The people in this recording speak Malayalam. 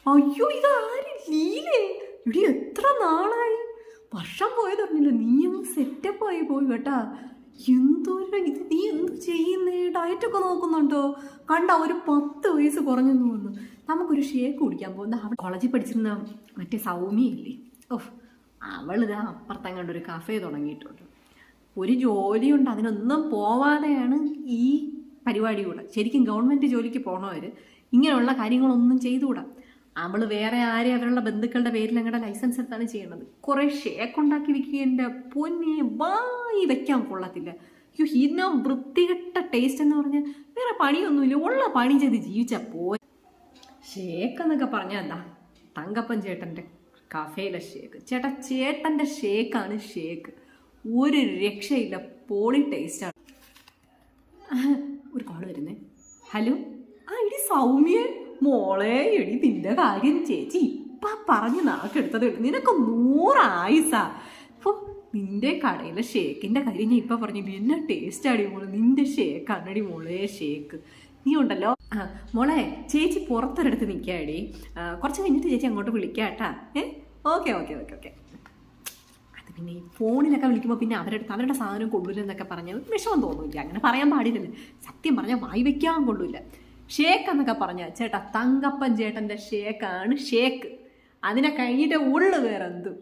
അയ്യോ ഇതാര് ലീലേ? ഇവിടെ എത്ര നാളായി, വർഷം പോയതറിഞ്ഞില്ല. നീ അങ്ങ് സെറ്റപ്പായി പോയി കേട്ടാ. എന്തോരം ഇത്, നീ എന്ത് ചെയ്യുന്നേ? ഡയറ്റൊക്കെ നോക്കുന്നുണ്ടോ? കണ്ട ഒരു 10 വയസ്സ് കുറഞ്ഞെന്ന് തോന്നുന്നു. നമുക്കൊരു ഷേക്ക് കുടിക്കാൻ പോകുന്ന അവിടെ കോളേജിൽ പഠിച്ചിരുന്ന മറ്റേ സൗമ്യയില്ലേ, ഓഹ് അവളിതാ അപ്പുറത്തങ്ങാണ്ട് ഒരു കഫേ തുടങ്ങിയിട്ടുണ്ട്. ഒരു ജോലിയുണ്ട്, അതിനൊന്നും പോവാതെയാണ് ഈ പരിപാടി കൂടെ. ശരിക്കും ഗവൺമെൻറ് ജോലിക്ക് പോകണവർ ഇങ്ങനെയുള്ള കാര്യങ്ങളൊന്നും ചെയ്തുകൂടാ. അവൾ വേറെ ആരെയും അവരുടെ ബന്ധുക്കളുടെ പേരിൽ ഞങ്ങളുടെ ലൈസൻസ് എടുത്താണ് ചെയ്യണത്. കുറേ ഷേക്ക് ഉണ്ടാക്കി വിൽക്കുക. പൊന്നെ വായി വെക്കാൻ കൊള്ളത്തില്ല. യോ ഇതിനോ വൃത്തികെട്ട ടേസ്റ്റ് എന്ന് പറഞ്ഞാൽ വേറെ പണിയൊന്നുമില്ല, ഉള്ള പണി ചെയ്ത് ജീവിച്ചാൽ പോയി. ഷേക്ക് എന്നൊക്കെ പറഞ്ഞാൽ എന്താ, തങ്കപ്പൻ ചേട്ടൻ്റെ കഫേയിലെ ഷേക്ക്. ചേട്ടൻ്റെ ഷേക്കാണ് ഷേക്ക്. ഒരു രക്ഷയില്ല, പോളി ടേസ്റ്റാണ്. ഒരു കോള് വരുന്നേ. ഹലോ, ഇടി സൗമ്യ മോളെ, എടി നിന്റെ കാര്യം ചേച്ചി ഇപ്പം പറഞ്ഞ് നാക്കെടുത്തതേ ഉള്ളൂ. നിനക്ക് 100 ആയുസാ. അപ്പോൾ നിന്റെ കടയിലെ ഷേക്കിൻ്റെ കാര്യം ഞാൻ ഇപ്പം പറഞ്ഞു. പിന്നെ ടേസ്റ്റ് അടി മോള്, നിന്റെ ഷേക്ക് അടി മോളെ ഷേക്ക്. നീ ഉണ്ടല്ലോ മോളെ, ചേച്ചി പുറത്തൊരിടത്ത് നിൽക്കാടി, കുറച്ച് കഴിഞ്ഞിട്ട് ചേച്ചി അങ്ങോട്ട് വിളിക്കാം കേട്ടാ. Okay okay okay okay. അത് പിന്നെ ഈ ഫോണിലൊക്കെ വിളിക്കുമ്പോൾ പിന്നെ അവരുടെ സാധനം കൊള്ളൂലെന്നൊക്കെ പറഞ്ഞാൽ വിഷമം തോന്നില്ല. അങ്ങനെ പറയാൻ പാടില്ലല്ലോ. സത്യം പറഞ്ഞാൽ വായി വയ്ക്കാൻ കൊള്ളൂല. ഷേക്ക് എന്നൊക്കെ പറഞ്ഞാൽ ചേട്ടാ തങ്കപ്പൻ ചേട്ടൻ്റെ ഷേക്കാണ് ഷേക്ക്. അതിനെ കഴിഞ്ഞിട്ട് ഉള്ളു വേറെ എന്തും.